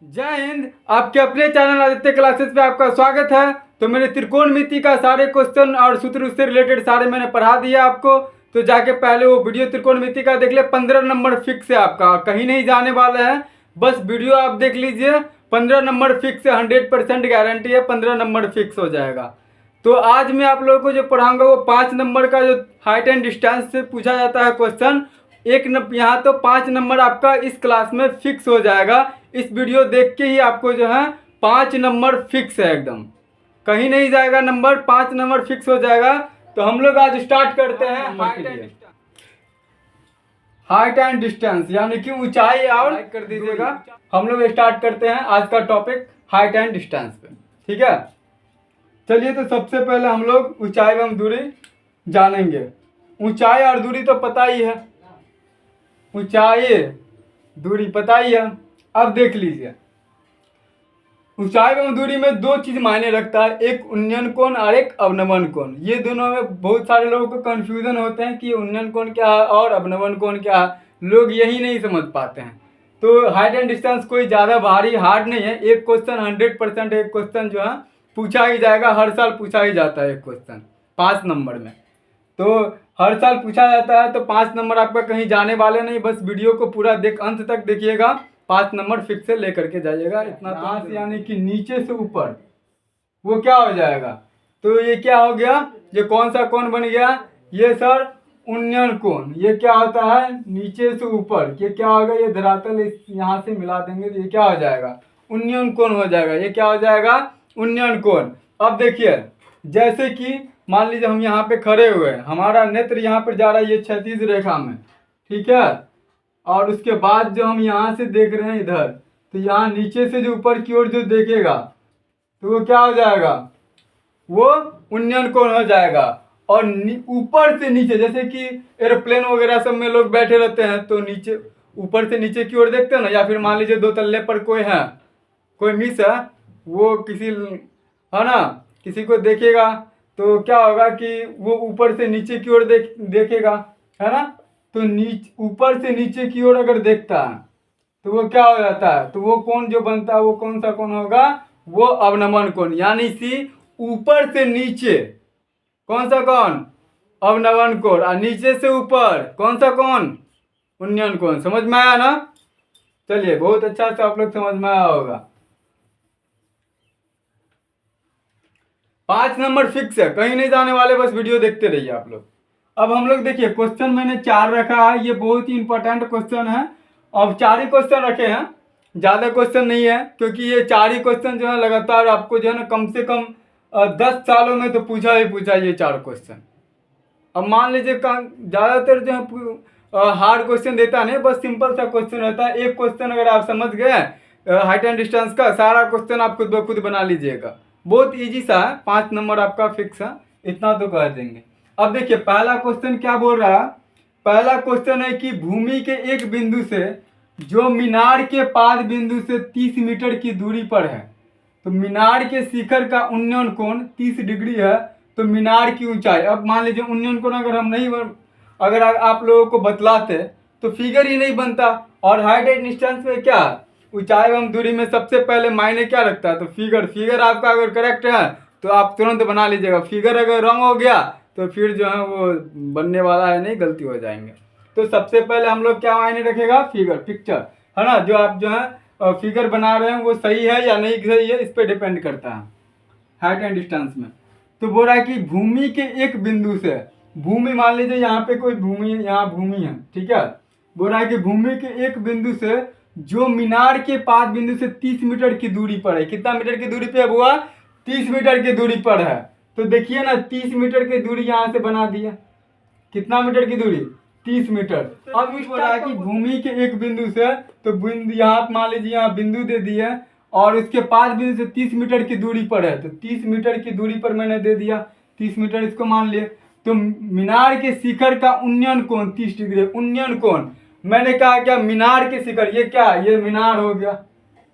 जय हिंद। आपके अपने चैनल आदित्य क्लासेस पे आपका स्वागत है। तो मेरे त्रिकोणमिति का सारे क्वेश्चन और सूत्र उससे रिलेटेड सारे मैंने पढ़ा दिया आपको। तो जाके पहले वो वीडियो त्रिकोणमिति का देख ले। 15 नंबर फिक्स है आपका, कहीं नहीं जाने वाला है। बस वीडियो आप देख लीजिए, 15 नंबर फिक्स है, 100% गारंटी है 15 नंबर फिक्स हो जाएगा। तो आज मैं आप लोगों को जो पढ़ाऊंगा वो 5 नंबर का जो हाइट एंड डिस्टेंस से पूछा जाता है क्वेश्चन, यहाँ तो 5 नंबर आपका इस क्लास में फिक्स हो जाएगा। इस वीडियो देख के ही आपको जो है 5 नंबर फिक्स है, एकदम कहीं नहीं जाएगा नंबर, 5 नंबर फिक्स हो जाएगा। तो हम लोग आज स्टार्ट करते हैं हाइट एंड डिस्टेंस यानी कि ऊंचाई और कर दीजिएगा। हम लोग स्टार्ट करते हैं आज का टॉपिक हाइट एंड डिस्टेंस पे, ठीक है। चलिए, तो सबसे पहले हम लोग ऊंचाई एवं दूरी जानेंगे। ऊंचाई और दूरी तो पता ही है, ऊंचाई दूरी पता ही है। अब देख लीजिए, ऊंचाई एवं दूरी में दो चीज मायने रखता है, एक उन्नयन कोण और एक अवनमन कोण। ये दोनों में बहुत सारे लोगों को कंफ्यूजन होते हैं कि उन्नयन कोण क्या है और अवनमन कोण क्या है, लोग यही नहीं समझ पाते हैं। तो हाइट एंड डिस्टेंस कोई ज़्यादा भारी हार्ड नहीं है। एक क्वेश्चन 100% एक क्वेश्चन जो है पूछा ही जाएगा, हर साल पूछा ही जाता है एक क्वेश्चन 5 नंबर में। तो हर साल पूछा जाता है, तो 5 नंबर आपका कहीं जाने वाले नहीं। बस वीडियो को पूरा अंत तक देखिएगा, 5 नंबर फिक्स से लेकर के जाइएगा। इतना तो यानी कि नीचे से ऊपर वो क्या हो जाएगा, तो ये क्या हो गया, ये कौन सा कोण बन गया, ये सर उन्नयन कोण। ये क्या होता है, नीचे से ऊपर। ये क्या होगा, ये धरातल यहाँ से मिला देंगे तो ये क्या हो जाएगा, उन्नयन कोण हो जाएगा। ये क्या हो जाएगा, उन्नयन कोण। अब देखिए, जैसे कि मान लीजिए हम यहाँ पे खड़े हुए हैं, हमारा नेत्र यहाँ पर जा रहा है ये क्षैतिज रेखा में, ठीक है। और उसके बाद जो हम यहाँ से देख रहे हैं इधर, तो यहाँ नीचे से जो ऊपर की ओर जो देखेगा तो वो क्या हो जाएगा, वो उन्नयन कोण हो जाएगा। और ऊपर से नीचे, जैसे कि एरोप्लेन वगैरह सब में लोग बैठे रहते हैं तो नीचे ऊपर से नीचे की ओर देखते हैं ना। या फिर मान लीजिए 2 तल्ले पर कोई है, कोई मिस है, वो किसी है ना, किसी को देखेगा तो क्या होगा कि वो ऊपर से नीचे की ओर देखेगा, है ना। तो ऊपर से नीचे की ओर अगर देखता है तो वो क्या हो जाता है, तो वो कोण जो बनता है वो कौन सा कोण होगा, वो अवनमन कोण। यानी कि ऊपर से नीचे कौन सा कोण, अवनमन कोण, और नीचे से ऊपर कौन सा कोण, उन्नयन कोण। समझ में आया ना। चलिए, बहुत अच्छा से आप लोग समझ में आया होगा। 5 नंबर फिक्स है, कहीं नहीं जाने वाले, बस वीडियो देखते रहिए आप लोग। अब हम लोग देखिए, क्वेश्चन मैंने 4 रखा है, ये बहुत ही इंपॉर्टेंट क्वेश्चन है। अब 4 ही क्वेश्चन रखे हैं, ज़्यादा क्वेश्चन नहीं है, क्योंकि ये 4 ही क्वेश्चन जो है लगातार आपको जो है ना कम से कम 10 सालों में तो पूछा ही पूछा ये 4 क्वेश्चन। अब मान लीजिए ज़्यादातर जो है हार्ड क्वेश्चन देता नहीं, बस सिंपल सा क्वेश्चन रहता है। एक क्वेश्चन अगर आप समझ गए हाइट एंड डिस्टेंस का, सारा क्वेश्चन आप खुद ब खुद बना लीजिएगा। बहुत ईजी सा है, 5 नंबर आपका फिक्स है, इतना तो कह देंगे। अब देखिए, पहला क्वेश्चन क्या बोल रहा है। पहला क्वेश्चन है कि भूमि के एक बिंदु से जो मीनार के पाद बिंदु से 30 मीटर की दूरी पर है, तो मीनार के शिखर का उन्नयन कोण 30 डिग्री है, तो मीनार की ऊंचाई। अब मान लीजिए उन्नयन कोण अगर हम नहीं, अगर आप लोगों को बतलाते तो फिगर ही नहीं बनता। और हाइट एंड डिस्टेंस में क्या, ऊंचाई एवं दूरी में सबसे पहले मायने क्या रखता है, तो फिगर आपका अगर करेक्ट है तो आप तुरंत बना लीजिएगा। फिगर अगर रॉन्ग हो गया तो फिर जो है वो बनने वाला है नहीं, गलती हो जाएंगे। तो सबसे पहले हम लोग क्या मायने रखेगा, फिगर, पिक्चर, है ना। जो आप जो है फिगर बना रहे हैं वो सही है या नहीं सही है, इस पर डिपेंड करता है हाइट एंड डिस्टेंस में। तो बोल रहा है कि भूमि के एक बिंदु से, भूमि मान लीजिए यहाँ पे कोई भूमि, यहाँ भूमि है, ठीक है। बोल रहा है कि भूमि के एक बिंदु से जो मीनार के पाद बिंदु से 30 मीटर की दूरी पर है। कितना मीटर की दूरी पे है बुआ, 30 मीटर की दूरी पर है। तो देखिए ना, 30 मीटर की दूरी यहाँ से बना दिया। कितना मीटर की दूरी, 30 मीटर। अब इस बोला कि भूमि के एक बिंदु से, तो बिंदु यहाँ मान लीजिए यहाँ बिंदु दे दिया और उसके पास बिंदु से 30 मीटर की दूरी पर है, तो 30 मीटर की दूरी पर मैंने दे दिया, 30 मीटर इसको मान लिए। तो मीनार के शिखर का उन्नयन कोण 30 डिग्री, उन्नयन कोण। मैंने कहा क्या, मीनार के शिखर, ये क्या, ये मीनार हो गया,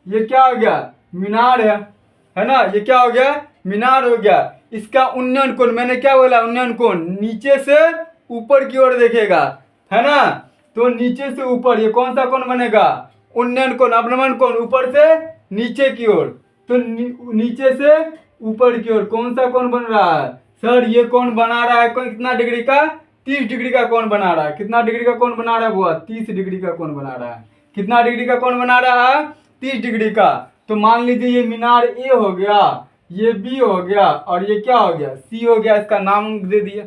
ये क्या हो गया, मीनार है ना, ये क्या हो गया, मीनार हो गया। इसका उन्नयन कोण मैंने क्या बोला, उन्नयन कोण नीचे से ऊपर की ओर देखेगा, है ना। तो नीचे से ऊपर ये कौन सा कोण बनेगा, उन्नयन कोण। अवनमन कोण ऊपर से नीचे की ओर, तो नीचे से ऊपर की ओर कौन सा कोण बन रहा है सर? ये कोण बना रहा है कितना डिग्री का? 30 डिग्री का कोण बना रहा है। कितना डिग्री का कोण बना रहा है बुआ? 30 डिग्री का कोण बना रहा है। कितना डिग्री का कोण बना रहा है? 30 डिग्री का। तो मान लीजिए ये मीनार ए हो गया, ये बी हो गया और ये क्या हो गया? सी हो गया। इसका नाम दे दिए,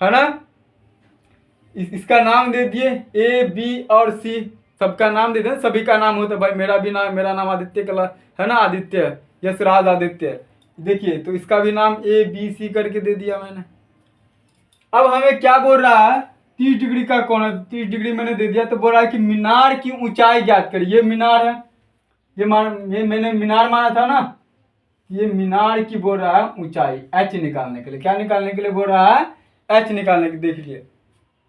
है ना? इसका नाम दे दिए ए बी और सी, सबका नाम दे दिए। सभी का नाम होता है भाई, मेरा भी नाम, मेरा नाम आदित्य कला है ना, आदित्य यशराज आदित्य। देखिए तो इसका भी नाम ए बी सी करके दे दिया मैंने। अब हमें क्या बोल रहा है? 30 डिग्री का कोण है, 30 डिग्री मैंने दे दिया। तो बोल रहा है कि मीनार की ऊंचाई ज्ञात करिए। ये मीनार है, ये मैंने मीनार माना था ना, ये मीनार की बोल रहा है ऊंचाई एच निकालने के लिए। क्या निकालने के लिए बोल रहा है? एच निकालने के। देख लीजिए,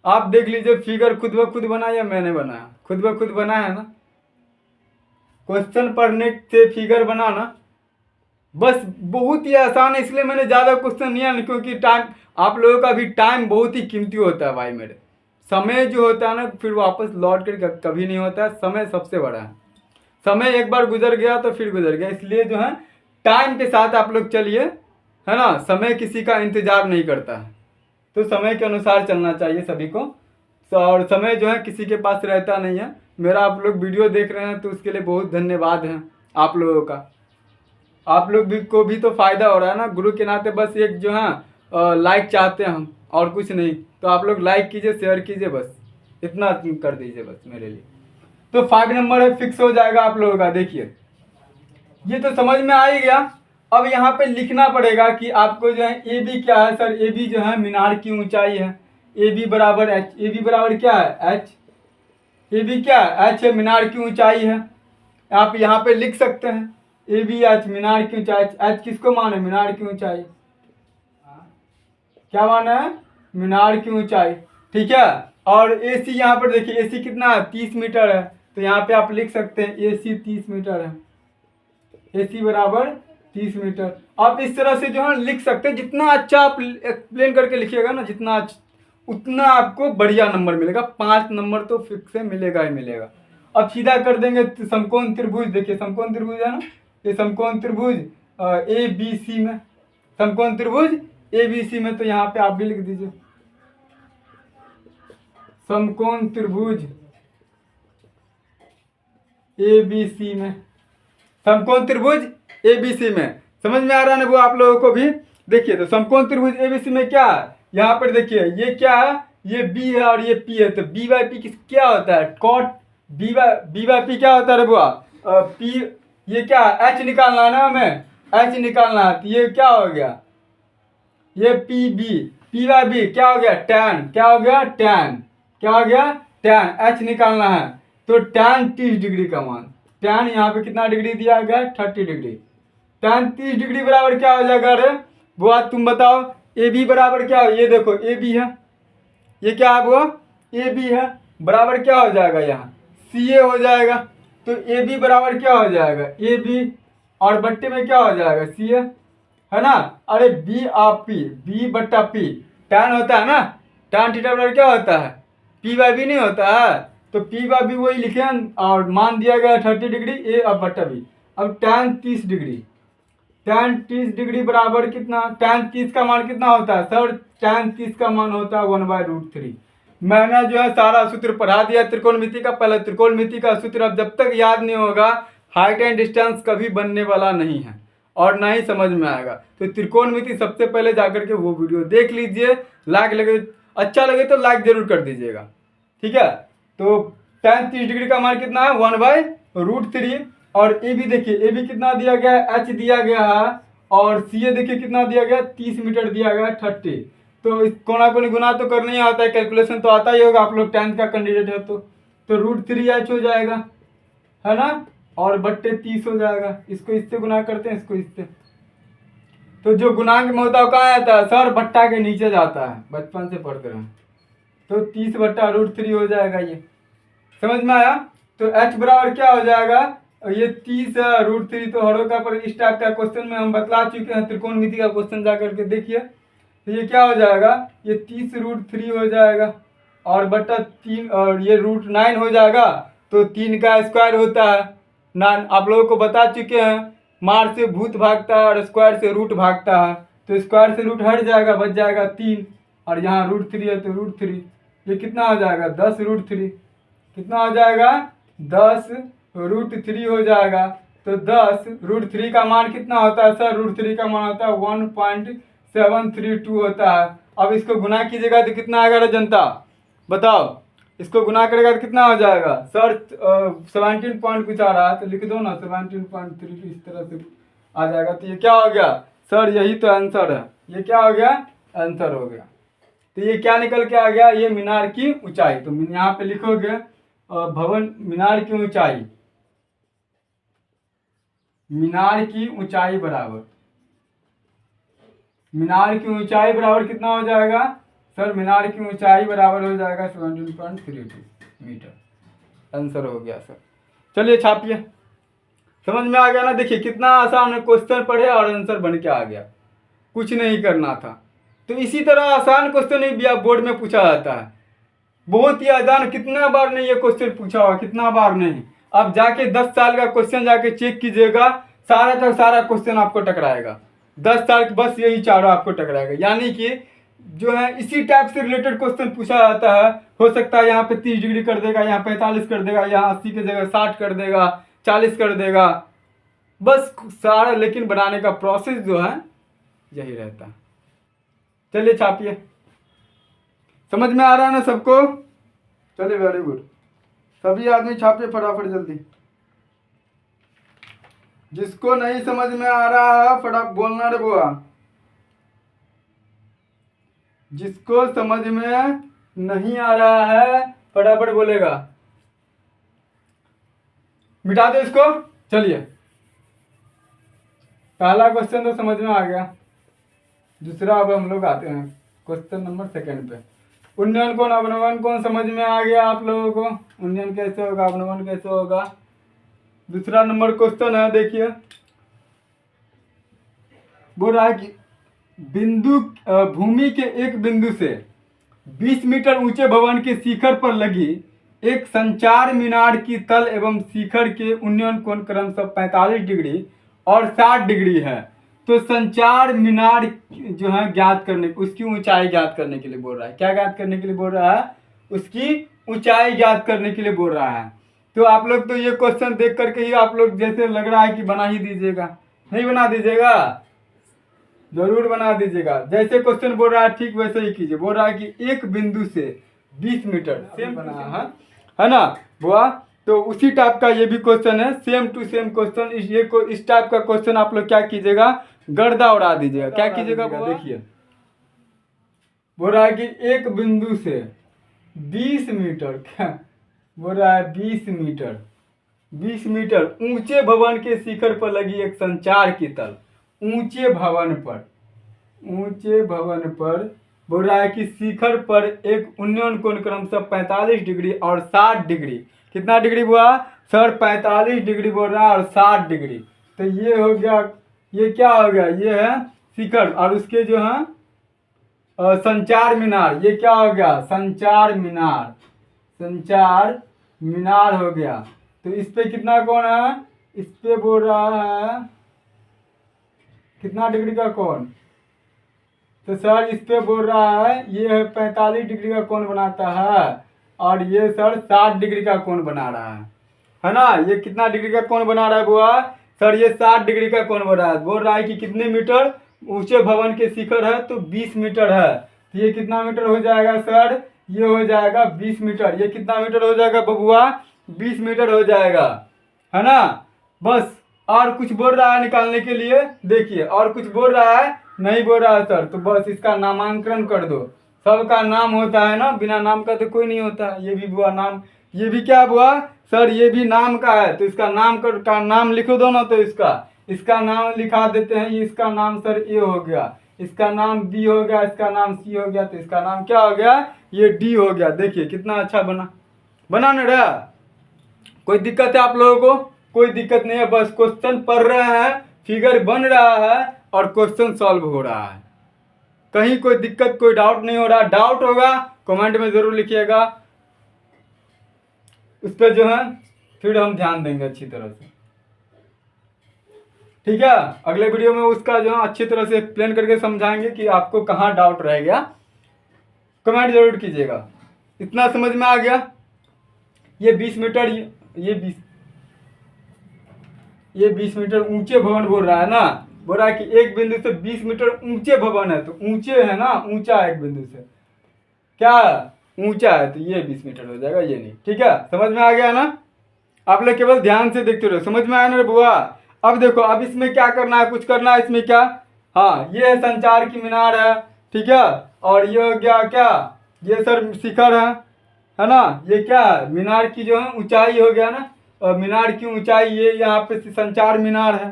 आप देख लीजिए फिगर खुद ब खुद बना या मैंने बनाया? खुद ब खुद बना है ना। क्वेश्चन पढ़ने से फिगर बनाना बस बहुत ही आसान है, इसलिए मैंने ज़्यादा क्वेश्चन नहीं आना, क्योंकि टाइम, आप लोगों का भी टाइम बहुत ही कीमती होता है भाई मेरे। समय जो होता है ना फिर वापस लौट कर कभी नहीं होता है। समय सबसे बड़ा है। समय एक बार गुजर गया तो फिर गुजर गया, इसलिए जो है टाइम के साथ आप लोग चलिए, है ना। समय किसी का इंतजार नहीं करता है, तो समय के अनुसार चलना चाहिए सभी को। और समय जो है किसी के पास रहता नहीं है। मेरा आप लोग वीडियो देख रहे हैं तो उसके लिए बहुत धन्यवाद है आप लोगों का। आप लोग भी को भी तो फ़ायदा हो रहा है ना, गुरु के नाते। बस एक जो है लाइक चाहते हैं हम, और कुछ नहीं। तो आप लोग लाइक कीजिए, शेयर कीजिए, बस इतना कर दीजिए बस मेरे लिए। तो 5 नंबर है, फिक्स हो जाएगा आप लोगों का। देखिए ये तो समझ में आ ही गया। अब यहाँ पे लिखना पड़ेगा कि आपको जो है ए बी क्या है सर? ए बी जो है मीनार की ऊंचाई है। ए बी बराबर एच। ए बी बराबर क्या है? एच। ए बी क्या है? एच है, मीनार की ऊंचाई है। आप यहाँ पे लिख सकते हैं ए बी एच, मीनार की ऊंचाई। एच किसको माने? मीनार की ऊंचाई। क्या माना है? मीनार की ऊंचाई, ठीक है। और ए सी यहाँ पर देखिए, ए सी कितना है? 30 मीटर है। तो यहाँ पे आप लिख सकते हैं ए सी 30 मीटर है। ए सी बराबर 30 मीटर। आप इस तरह से जो है लिख सकते हैं। जितना अच्छा आप एक्सप्लेन करके लिखिएगा ना, जितना उतना आपको बढ़िया नंबर मिलेगा। 5 नंबर तो फिक्स है, मिलेगा ही मिलेगा। अब सीधा कर देंगे समकोण त्रिभुज। देखिए समकोण त्रिभुज है ना, ये समकोण त्रिभुज ए बी सी में, समकोण त्रिभुज ए बी सी में। तो यहाँ पे आप भी लिख दीजिए समकोण त्रिभुज ए बी सी में, समकोण त्रिभुज एबीसी में। समझ में आ रहा है ना वो आप लोगों को भी? देखिए तो समकोण त्रिभुज एबीसी में क्या है, यहाँ पर देखिए ये क्या है? ये बी है और ये पी है। तो बी बाई पी क्या होता है? कॉट बी बाई पी क्या होता है रे बुआ? पी, ये क्या है? एच निकालना है ना हमें, एच निकालना है। तो ये क्या हो गया? ये P B, P by B क्या हो गया? टैन। क्या हो गया? टैन। क्या हो गया? टैन। एच निकालना है, तो टैन 30 डिग्री का मान। टैन यहाँ पे कितना डिग्री दिया गया? 30 डिग्री। टैन 30 डिग्री बराबर क्या हो जाएगा रे बुआ? तुम बताओ। ए बी बराबर क्या हो? ये देखो ए बी है, ये क्या है बुआ? ए बी है। बराबर क्या हो जाएगा? यहाँ सी ए हो जाएगा। तो ए बी बराबर क्या हो जाएगा? ए बी और बट्टे में क्या हो जाएगा? सी ए, है ना। अरे बी आप पी, बी बट्टा पी टैन होता है ना। टैन थीटा बराबर क्या होता है? पी बाई बी नहीं होता है। तो पी बाई बी वही लिखे और मान दिया गया 30 डिग्री ए अब बट्टा बी। अब टैन 30 डिग्री, टैन 30 डिग्री बराबर कितना? टैन 30 का मान कितना होता है सर? टैन 30 का मान होता है 1/√3। मैंने जो है सारा सूत्र पढ़ा दिया त्रिकोणमिति का। पहले त्रिकोणमिति का सूत्र अब जब तक याद नहीं होगा, हाइट एंड डिस्टेंस कभी बनने वाला नहीं है और ना ही समझ में आएगा। तो त्रिकोणमिति सबसे पहले जाकर के वो वीडियो देख लीजिए। लाइक लगे, अच्छा लगे तो लाइक जरूर कर दीजिएगा, ठीक है। तो टैन 30 डिग्री का मान कितना है? 1/√3। और ए बी देखिए, ए बी कितना दिया गया है? एच दिया गया है। और सी ए देखिए कितना दिया गया? 30 मीटर दिया गया है, 30। तो इस कोना को गुना तो करना ही आता है, कैलकुलेशन तो आता ही होगा। आप लोग 10th का कैंडिडेट है तो √3h हो जाएगा, है ना। और बट्टे 30 हो जाएगा। इसको इससे गुना करते हैं, इसको इससे। तो जो गुणांक में होता है कहाँ आता है सर? बट्टा के नीचे जाता है, बचपन से पढ़ते रहे। तो 30/√3 हो जाएगा। ये समझ में आया? तो h बराबर क्या हो जाएगा? ये 30√3। तो हरों का पर इस टाइप का क्वेश्चन में हम बतला चुके हैं। त्रिकोणमिति का क्वेश्चन जा करके देखिए। तो ये क्या हो जाएगा? ये 30√3 हो जाएगा और बट्टा 3, और ये √9 हो जाएगा। तो 3 का स्क्वायर होता है, ना आप लोगों को बता चुके हैं, मार से भूत भागता है और स्क्वायर से रूट भागता है। तो स्क्वायर से रूट हट जाएगा, बच जाएगा 3, और यहाँ √3 है तो √3, ये कितना हो जाएगा 10√3, कितना हो जाएगा 10√3 हो जाएगा। तो 10√3 का मान कितना होता है सर? √3 का मान होता है 1.732 होता है। अब इसको गुना कीजिएगा तो कितना आएगा रे जनता, बताओ। इसको गुना करेगा तो कितना हो जाएगा सर? 17 पॉइंट कुछ आ रहा है तो लिख दो ना 17.3, इस तरह से आ जाएगा। तो ये क्या हो गया सर? यही तो आंसर है। ये क्या हो गया? आंसर हो गया। तो ये क्या निकल के आ गया? ये मीनार की ऊंचाई। तो यहाँ पे लिखोगे भवन मीनार की ऊंचाई, मीनार की ऊंचाई बराबर, मीनार की ऊंचाई बराबर कितना हो जाएगा सर? मीनार की ऊंचाई बराबर हो जाएगा 17.32 मीटर। आंसर हो गया सर। चलिए छापिए। समझ में आ गया ना? देखिए कितना आसान है, क्वेश्चन पढ़े और आंसर बन के आ गया, कुछ नहीं करना था। तो इसी तरह आसान क्वेश्चन ही भी बोर्ड में पूछा जाता है, बहुत ही आसान। कितना बार नहीं ये क्वेश्चन पूछा हुआ, कितना बार नहीं। अब जाके 10 साल का क्वेश्चन जाके चेक कीजिएगा, सारा का सारा क्वेश्चन आपको टकराएगा। 10 साल बस यही चारों आपको टकराएगा। यानी कि जो है इसी टाइप से रिलेटेड क्वेश्चन पूछा जाता है। हो सकता है यहाँ पे 30 डिग्री कर देगा, यहाँ 45 कर देगा, यहाँ 80 की जगह 60 कर देगा, 40 कर देगा, बस सारा। लेकिन बनाने का प्रोसेस जो है यही रहता है। चलिए छापिए। समझ में आ रहा है ना सबको? चलिए वेरी गुड। सभी आदमी छापिए फटाफट जल्दी। जिसको नहीं समझ में आ रहा है फटाफट बोलना रे बुआ। जिसको समझ में नहीं आ रहा है फटाफट बोलेगा। मिटा दो इसको। चलिए पहला क्वेश्चन तो समझ में आ गया। दूसरा अब हम लोग आते हैं क्वेश्चन नंबर 2 पे। उन्नयन कोण अवनवन कोण समझ में आ गया आप लोगों को? उन्नयन कैसे होगा, अवनवन कैसे होगा? दूसरा नंबर क्वेश्चन है, देखिए बोल रहा है कि बिंदु भूमि के एक बिंदु से 20 मीटर ऊंचे भवन के शिखर पर लगी एक संचार मीनार की तल एवं शिखर के उन्नयन कोण क्रमशः 45 डिग्री और 60 डिग्री है। तो संचार मीनार जो है ज्ञात करने, उसकी ऊंचाई ज्ञात करने के लिए बोल रहा है। क्या ज्ञात करने के लिए बोल रहा है? उसकी ऊंचाई ज्ञात करने के लिए बोल रहा है। तो आप लोग तो ये क्वेश्चन देख करके ही आप लोग जैसे लग रहा है कि बना ही दीजिएगा। नहीं बना दीजिएगा? जरूर बना दीजिएगा। जैसे क्वेश्चन बोल रहा है ठीक वैसे ही कीजिए। बोल रहा है कि एक बिंदु से 20 मीटर सेम बना है ना बुआ? तो उसी टाइप का ये भी क्वेश्चन है, सेम टू सेम क्वेश्चन। इस टाइप का क्वेश्चन आप लोग क्या कीजिएगा? गर्दा उड़ा दीजिएगा। क्या कीजिएगा? देखिए बोल रहा है कि एक बिंदु से 20 मीटर, क्या बोल रहा है? 20 मीटर ऊंचे भवन के शिखर पर लगी एक संचार की तल। ऊंचे भवन पर बोल रहा है कि शिखर पर एक उन्नयन कोण क्रमशः 45 डिग्री और 60 डिग्री। कितना डिग्री हुआ सर? 45 डिग्री बोल रहा है और 60 डिग्री। तो ये हो गया, ये क्या हो गया? ये है शिखर और उसके जो है संचार मीनार। ये क्या हो गया? संचार मीनार हो गया। तो इस पे कितना कोण है? इस पे बोल रहा है कितना डिग्री का कोण? तो सर इस पे बोल रहा है ये है 45 डिग्री का कोण बनाता है और ये सर 60 डिग्री का कोण बना रहा है ना? ये कितना डिग्री का कोण बना रहा है बुआ? सर ये 60 डिग्री का कोण बना रहा है। बोल रहा है कि कितने मीटर ऊंचे भवन के शिखर है? तो 20 मीटर है। तो ये कितना मीटर हो जाएगा सर? ये हो जाएगा 20 मीटर। ये कितना मीटर हो जाएगा बबुआ? 20 मीटर हो जाएगा, है ना? बस। और कुछ बोल रहा है निकालने के लिए? देखिए और कुछ बोल रहा है? नहीं बोल रहा है सर। तो बस इसका नामांकन कर दो। सबका नाम होता है ना, बिना नाम का तो कोई नहीं होता। ये भी बुआ नाम, ये भी क्या बुआ सर? ये भी नाम का है। तो इसका नाम का नाम लिखो दो ना। तो इसका नाम लिखा देते हैं। इसका नाम सर ए हो गया, इसका नाम बी हो गया, इसका नाम सी हो गया, तो इसका नाम क्या हो गया? ये डी हो गया। देखिए कितना अच्छा बना ना रहा? कोई दिक्कत है आप लोगों को? कोई दिक्कत नहीं है। बस क्वेश्चन पढ़ रहे हैं, फिगर बन रहा है और क्वेश्चन सॉल्व हो रहा है। कहीं कोई दिक्कत, कोई डाउट नहीं हो रहा। डाउट होगा कमेंट में जरूर लिखिएगा, उस पर जो है फिर हम ध्यान देंगे अच्छी तरह से। ठीक है। अगले वीडियो में उसका जो है अच्छी तरह से एक्सप्लेन करके समझाएंगे कि आपको कहाँ डाउट रह गया। कमेंट जरूर कीजिएगा। इतना समझ में आ गया। ये 20 मीटर, ये 20 मीटर ऊंचे भवन बोल रहा है ना, बोल रहा है कि एक बिंदु से 20 मीटर ऊंचे भवन है, तो ऊंचे है ना, ऊंचा है एक बिंदु से, क्या ऊंचा है, तो ये 20 मीटर हो जाएगा, ये नहीं। ठीक है, समझ में आ गया ना। आप लोग केवल ध्यान से देखते रहो, समझ में आया ना बुआ। अब देखो, अब इसमें क्या करना है, कुछ करना है इसमें क्या, हाँ ये है संचार की मीनार है, ठीक है। और ये हो गया क्या, ये सर शिखर है ना। ये क्या है, मीनार की जो है ऊंचाई हो गया ना, और मीनार की ऊंचाई ये यहाँ पे संचार मीनार है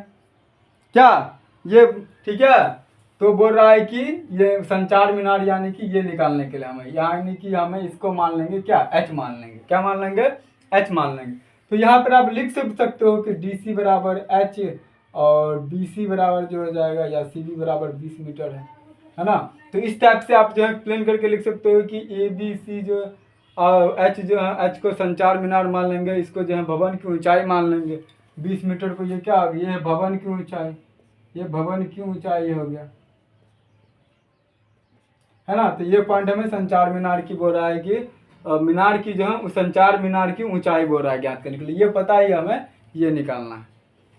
क्या, ये ठीक है। तो बोल रहा है कि ये संचार मीनार यानी कि ये निकालने के लिए हमें, यानी कि हमें इसको मान लेंगे क्या, एच मान लेंगे, क्या मान लेंगे, एच मान लेंगे। तो यहाँ पर आप लिख सकते हो कि डी सी बराबर एच और बी सी बराबर जो हो जाएगा, या सी बी बराबर 20 मीटर है ना। तो इस टाइप से आप जो है एक्सप्लेन करके लिख सकते हो कि ए बी सी जो एच जो है, एच को संचार मीनार मान लेंगे, इसको जो है भवन की ऊंचाई मान लेंगे 20 मीटर को, ये क्या हो गया, ये है भवन की ऊंचाई, ये भवन की ऊंचाई हो गया है ना। तो ये पॉइंट हमें संचार मीनार की बोल रहा है कि मीनार की जो है संचार मीनार की ऊंचाई बोल रहा है ज्ञात करने के लिए, ये पता ही हमें ये निकालना है।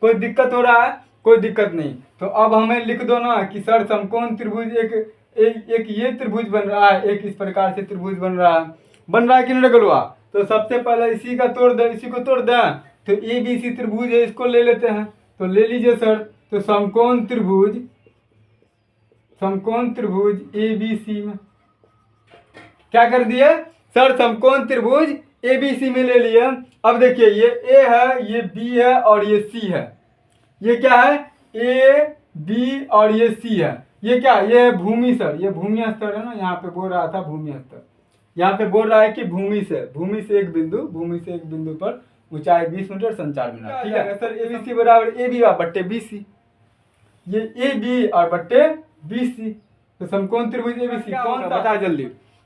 कोई दिक्कत हो रहा है, कोई दिक्कत नहीं। तो अब हमें लिख दो ना कि सर समकोण त्रिभुज एक ये त्रिभुज बन रहा है, एक इस प्रकार से त्रिभुज बन रहा है कि नहीं गलुआ। तो सबसे पहले इसी का तोड़ दे, इसी को तोड़ दें। तो ए बी सी त्रिभुज है, इसको ले लेते हैं, तो ले लीजिए सर। तो समकोण त्रिभुज ए बी सी में क्या कर दिए सर, समकोण त्रिभुज ए बी सी में ले लिए। अब देखिए, ये ए है, ये बी है और ये सी है। ये क्या है, ए बी और ये सी है। ये क्या, ये है भूमि सर, ये भूमि स्तर है ना, यहाँ पे बोल रहा था भूमि स्तर, यहाँ पे बोल रहा है कि भूमि से एक बिंदु पर ऊंचाई 20 मीटर संचार मीनार। ठीक है सर, ए बी सी बराबर ए बी बट्टे बी सी, ये ए बी और बट्टे बी सी। तो समकोण त्रिभुज ए बी सी कौन सा, बता जल्दी।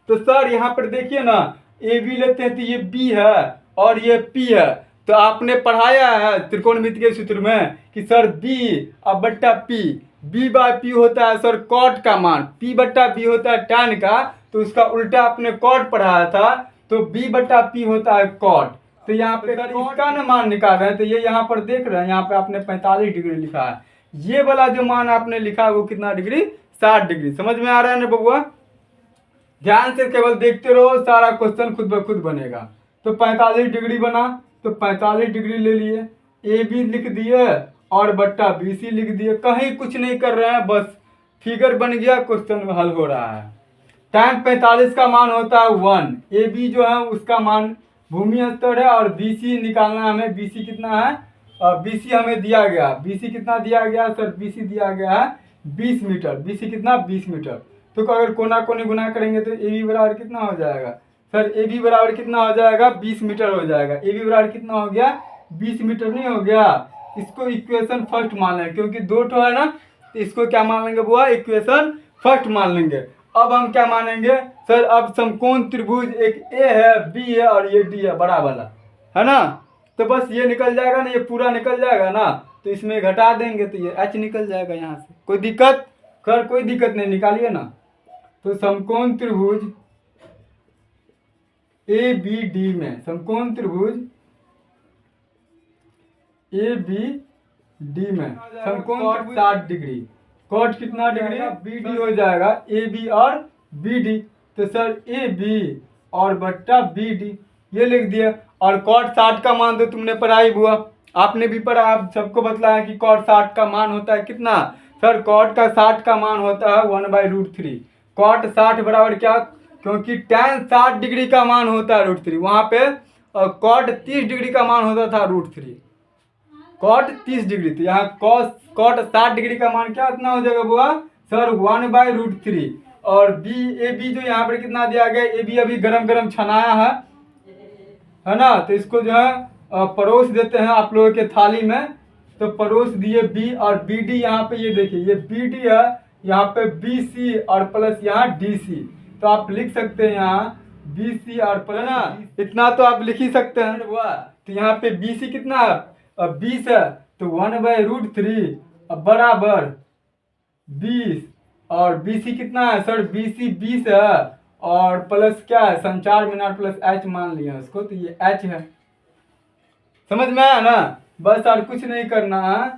तो सर यहाँ पर देखिए ना, ए बी लेते हैं तो ये बी है और ये पी है। तो आपने पढ़ाया है त्रिकोणमिति के सूत्र में कि सर बी अब बट्टा पी, बी बाय पी होता है सर कॉट का मान, पी बट्टा बी होता है टैन का, तो उसका उल्टा आपने कॉट पढ़ाया था, तो बी बट्टा पी होता है कॉट। तो यहाँ पे सर इसका ना मान निकाल रहे हैं, तो ये यहाँ पर देख रहे हैं, यहाँ पे आपने 45 डिग्री लिखा है, ये वाला जो मान आपने लिखा है वो कितना डिग्री, 60 डिग्री। समझ में आ रहा है ना बबुआ। ध्यान से केवल देखते रहो, सारा क्वेश्चन खुद ब खुद बनेगा। तो 45 डिग्री बना, तो 45 डिग्री ले लिए, ए बी लिख दिए और बट्टा बी सी लिख दिए, कहीं कुछ नहीं कर रहे हैं, बस फिगर बन गया, क्वेश्चन हल हो रहा है। tan 45 का मान होता है 1, ए बी जो है उसका मान भूमि स्तर है, और बी सी निकालना है हमें, बी सी कितना है, बी सी हमें दिया गया, बी सी कितना दिया गया सर, बी सी दिया गया है 20 मीटर, बी सी कितना 20 मीटर। तो अगर कोना कोनी गुना करेंगे तो ए बी बराबर कितना हो जाएगा सर, ए बी बराबर कितना हो जाएगा, 20 मीटर हो जाएगा। ए बी बराबर कितना हो गया, 20 मीटर नहीं हो गया। इसको इक्वेशन फर्स्ट मान लेंगे, क्योंकि दो ठो है ना, तो इसको क्या मान लेंगे बुआ, इक्वेशन फर्स्ट मान लेंगे। अब हम क्या मानेंगे सर, अब समकोण त्रिभुज एक ए है, बी है और ये डी है, बड़ा वाला है ना। तो बस ये निकल जाएगा ना, ये पूरा निकल जाएगा ना, तो इसमें घटा देंगे तो ये एच निकल जाएगा यहाँ से। कोई दिक्कत खैर, कोई दिक्कत नहीं, निकालिए ना। तो समकोण त्रिभुज ए बी डी में, समकोण त्रिभुज ए बी डी में समकोण 60 डिग्री, कॉट कितना डिग्री, बी डी हो जाएगा, ए बी और बी डी। तो सर ए बी और बट्टा बी डी ये लिख दिया। और कॉट 60 का मान तो तुमने पढ़ाई हुआ, आपने भी पढ़ा, आप सबको बतलाया कि कॉट 60 का मान होता है कितना सर, कॉट का 60 का मान होता है 1/√3। कॉट 60 बराबर क्या, क्योंकि tan 60 डिग्री का मान होता है √3, वहाँ पे कॉट 30 डिग्री का मान होता था √3, कॉट 30 डिग्री। तो यहाँ कॉट 60 डिग्री का मान क्या इतना हो जाएगा बुआ सर, 1/√3। और बी ए बी जो यहाँ पर कितना दिया गया, ए बी अभी गरम छनाया है ना, तो इसको जो है परोस देते हैं आप लोगों के थाली में। तो परोस दिए बी और बी डी, यहाँ पे ये देखिए ये बी डी है, यहाँ पे बी सी और प्लस यहाँ डी सी। तो आप लिख सकते हैं यहाँ बी सी और प्लस ना, इतना तो आप लिख ही सकते हैं। तो यहाँ पे बी सी कितना है 20 है, तो 1/√3 अब बराबर 20 और BC कितना है सर, BC 20 है और प्लस क्या है, संचार मिनट प्लस h मान लिया उसको, तो ये h है। समझ में आया ना, बस और कुछ नहीं करना है।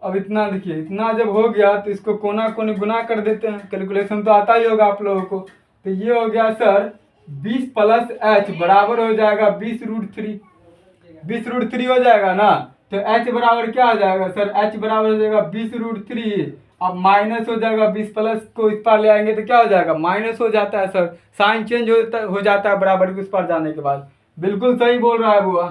अब इतना देखिए, इतना जब हो गया तो इसको कोना कोनी गुना कर देते हैं, कैलकुलेशन तो आता ही होगा आप लोगों को। तो ये हो गया सर 20 प्लस h बराबर हो जाएगा 20√3, 20√3 हो जाएगा ना। तो h बराबर क्या हो जाएगा सर, h बराबर हो जाएगा 20√3। अब माइनस हो जाएगा, 20 प्लस को इस पार ले आएंगे तो क्या हो जाएगा, माइनस हो जाता है सर, साइन चेंज हो जाता है बराबर के उस पार जाने के बाद। बिल्कुल सही बोल रहा है बुआ।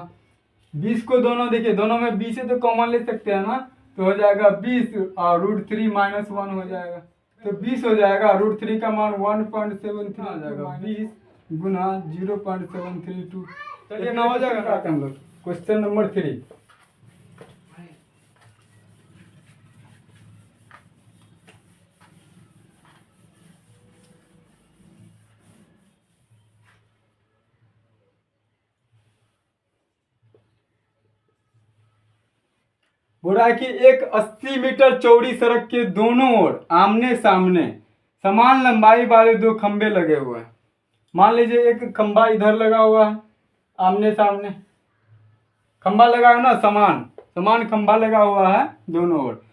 20 को दोनों देखिए, दोनों में 20 है तो कॉमन ले सकते हैं ना, तो हो जाएगा 20 और √3 -1 हो जाएगा, तो 20 हो जाएगा। √3 का मान 1.73 हो जाएगा, 20 गुना 0.732। चलिए ना हो जाएगा हम लोग। क्वेश्चन नंबर 3, बोल रहा है कि एक 80 मीटर चौड़ी सड़क के दोनों ओर आमने सामने समान लंबाई वाले दो खंबे लगे हुए हैं। मान लीजिए एक खंबा इधर लगा हुआ है, आमने सामने खंबा लगा है ना, समान समान खंबा लगा हुआ है दोनों ओर।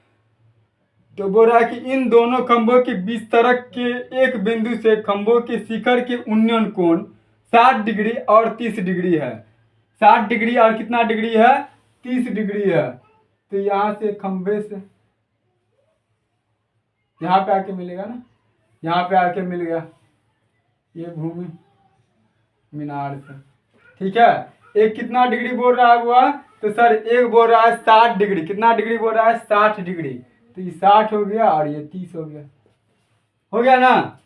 तो बोल रहा है कि इन दोनों खंभों के बीच सड़क के एक बिंदु से खंभों के शिखर के उन्नयन कोण 60 डिग्री और 30 डिग्री है। 60 डिग्री और कितना डिग्री है, 30 डिग्री है। तो यहाँ से खंभे से यहाँ पे आके मिलेगा ना, यहाँ पे आके मिल गया ये भूमि मीनार से, ठीक है। एक कितना डिग्री बोल रहा है हुआ, तो सर एक बोल रहा है 60 डिग्री, कितना डिग्री बोल रहा है, 60 डिग्री। तो ये 60 हो गया और ये 30 हो गया ना,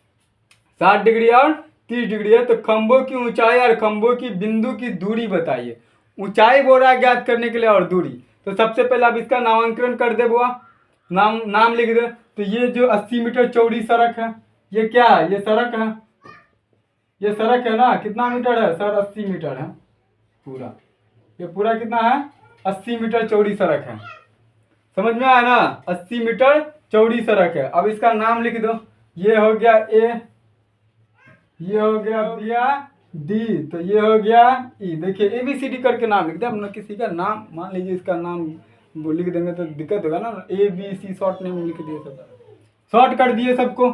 60 डिग्री और 30 डिग्री है। तो खंभों की ऊंचाई और खंभों की बिंदु की दूरी बताइए। ऊंचाई बोल रहा है ज्ञात करने के लिए और दूरी। तो सबसे पहले आप इसका नामांकन कर दे बुआ, नाम लिख दे। तो ये जो 80 मीटर चौड़ी सड़क है, ये क्या है, ये सड़क है, ये सड़क है ना, कितना मीटर है सर, 80 मीटर है पूरा। ये पूरा कितना है, 80 मीटर चौड़ी सड़क है। समझ में आया ना, 80 मीटर चौड़ी सड़क है। अब इसका नाम लिख दो, ये हो गया ए, ये हो गया डी, तो ये हो गया ई। देखिए ABCD करके नाम लिख दे अपना, किसी का नाम मान लीजिए इसका नाम वो लिख देंगे तो दिक्कत होगा ना, ABC शॉर्ट नेम लिख दिए, सब शॉर्ट कर दिए सबको।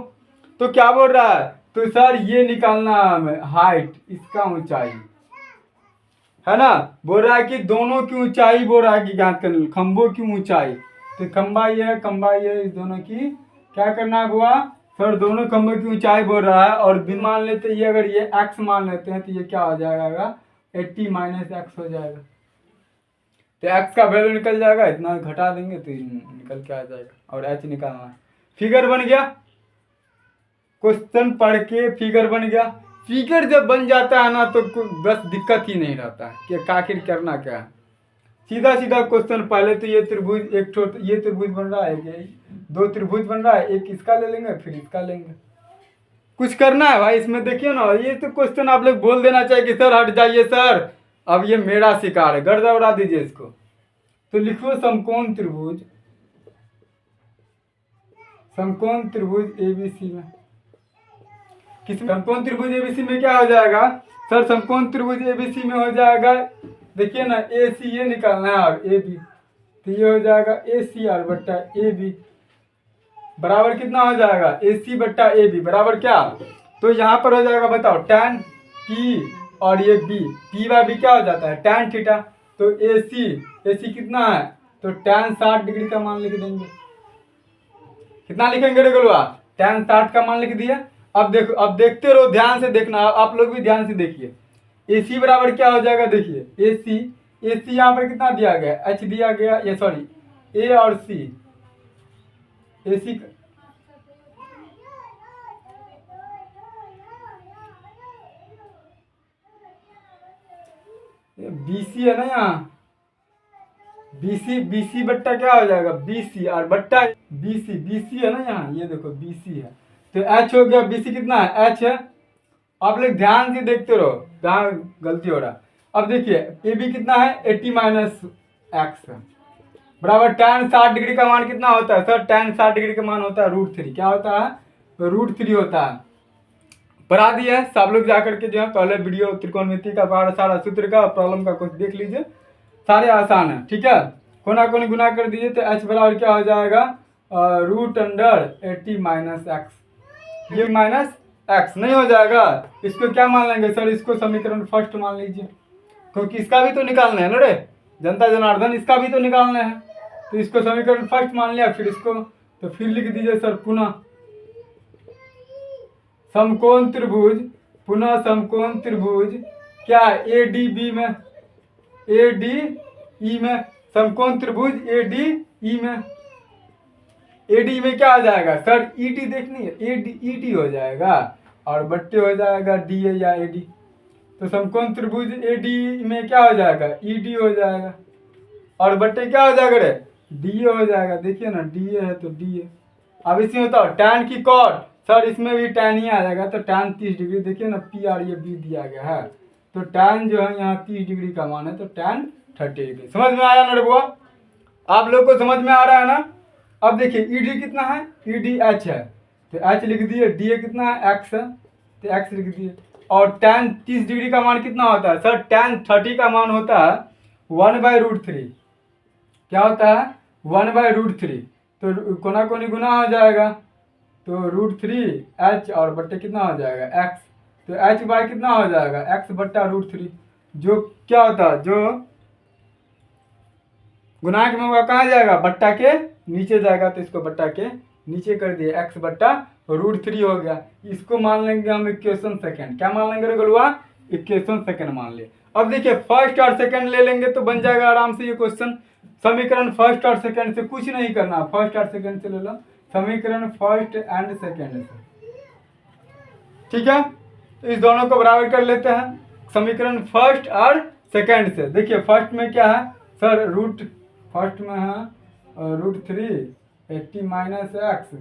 तो क्या बोल रहा है, तो सर ये निकालना है हाइट, इसका ऊंचाई है ना। बोल रहा है कि दोनों की ऊंचाई बोल रहा है कि ज्ञात करना, खंभों की ऊंचाई। तो खंभा ये है, खंभा ये है, इस दोनों की क्या करना है बुआ, सर दोनों खंभों की ऊंचाई बोल रहा है। और भी मान लेते हैं ये, अगर ये x मान लेते हैं तो ये क्या हो जाएगा, 80 - x हो जाएगा। तो x का वैल्यू निकल जाएगा, इतना घटा देंगे तो निकल के आ जाएगा, और h निकालना है। फिगर बन गया, क्वेश्चन पढ़ के फिगर बन गया। फिगर जब बन जाता है ना तो बस दिक्कत ही नहीं रहता है कि आखिर करना क्या है। सीधा सीधा क्वेश्चन, पहले तो ये त्रिभुज ये त्रिभुज बन रहा है, ये 2 त्रिभुज बन रहा है, एक इसका ले लेंगे फिर इसका लेंगे। कुछ करना है भाई इसमें, देखिए ना, ये तो क्वेश्चन आप लोग बोल देना चाहिए कि सर हट जाइए सर, अब ये मेरा शिकार है, गर्दा उड़ा दीजिए इसको। तो लिखो समकोण त्रिभुज, समकोण त्रिभुज ABC में, किस समकोण त्रिभुज ABC में क्या हो जाएगा सर, समकोण त्रिभुज ABC में हो जाएगा, देखिए ना, AC ये निकालना है और AB, तो ये हो जाएगा ACR बट्टा AB बराबर कितना हो जाएगा, AC बट्टा AB बराबर क्या, तो यहाँ पर हो जाएगा बताओ tan P और ये P बाय B क्या हो जाता है, tan थीटा। तो AC कितना है, तो tan 60 डिग्री का मान लिख देंगे। कितना लिखेंगे रेगुलर, tan 60 का मान लिख दिया। अब देखो, अब देखते रहो, ध्यान से देखना, आप लोग भी ध्यान से देखिए। AC बराबर क्या हो जाएगा, देखिए AC यहाँ पर कितना दिया गया, H दिया गया, ये सॉरी A और C, AC BC है ना, यहाँ BC बट्टा क्या हो जाएगा, BC और बट्टा BC है ना, यहाँ ये देखो BC है, तो H हो गया, BC कितना है, H है। आप लोग ध्यान से देखते रहो, जहाँ गलती हो रहा है। अब देखिए AB कितना है, 80 - x है, बराबर tan 60 डिग्री का मान कितना होता है सर? tan 60 डिग्री का मान होता है √3। क्या होता है? √3 होता है। पढ़ा दिया है सब लोग जाकर के जो है पहले वीडियो त्रिकोणमिति का सारा सूत्र का प्रॉब्लम का कुछ देख लीजिए, सारे आसान है। ठीक है, कोना कोनी गुना कर दीजिए तो h बराबर क्या हो जाएगा? √80 माइनस एक्स। ये माइनस एक्स नहीं हो जाएगा, इसको क्या मान लेंगे सर? इसको समीकरण फर्स्ट मान लीजिए, क्योंकि इसका भी तो निकालना है ना रे जनता जनार्दन, इसका भी तो निकालना है। तो इसको समीकरण फर्स्ट मान लिया, फिर इसको तो फिर लिख दीजिए सर पुनः समकोण त्रिभुज, पुनः समकोण त्रिभुज क्या ADB में, ADE में, समकोण त्रिभुज ADE में, AD में क्या हो जाएगा सर? ET देखनी है, ET हो जाएगा और बट्टे हो जाएगा DA या AD। तो समकोण त्रिभुज AD में क्या हो जाएगा? ED हो जाएगा और बट्टे क्या हो जाएगा रे? DA हो जाएगा। देखिए ना DA है तो DA। अब इसमें बताओ tan की कॉट, सर इसमें भी tan ही आ जाएगा, तो tan 30 डिग्री। देखिए ना P और ये B दिया गया है, तो tan जो है यहाँ 30 डिग्री का मान है, तो tan 30 डिग्री। समझ में आया ना रे बुआ? आप लोग को समझ में आ रहा है ना? अब देखिए ED कितना है? ED H है, तो H लिख दिए। DA कितना है? X है, तो X लिख दिए। और tan 30 डिग्री का मान कितना होता है सर? tan 30 का मान होता है 1/√3। क्या होता है? 1/√3। तो कोना कोनी गुना हो जाएगा, तो √3 H और बट्टे कितना हो जाएगा? X। तो H बाय कितना हो जाएगा? X बट्टा √3, जो क्या होता है? जो गुणांक में होगा कहाँ जाएगा? बट्टा के नीचे जाएगा, तो इसको बट्टा के नीचे कर दिए, X बट्टा √3 हो गया। इसको मान लेंगे हम इक्वेशन सेकंड। क्या मान लेंगे रे गलुआ? इक्वेशन सेकंड मान ले। अब देखिए फर्स्ट और सेकंड ले लेंगे तो बन जाएगा आराम से ये क्वेश्चन। समीकरण फर्स्ट और सेकंड से कुछ नहीं करना, फर्स्ट और सेकंड से ले लो, समीकरण फर्स्ट एंड सेकंड से। ठीक है, तो इस दोनों को बराबर कर लेते हैं, समीकरण फर्स्ट और सेकंड से। देखिए फर्स्ट में क्या है सर? फर्स्ट में है √3 80 माइनस एक्स,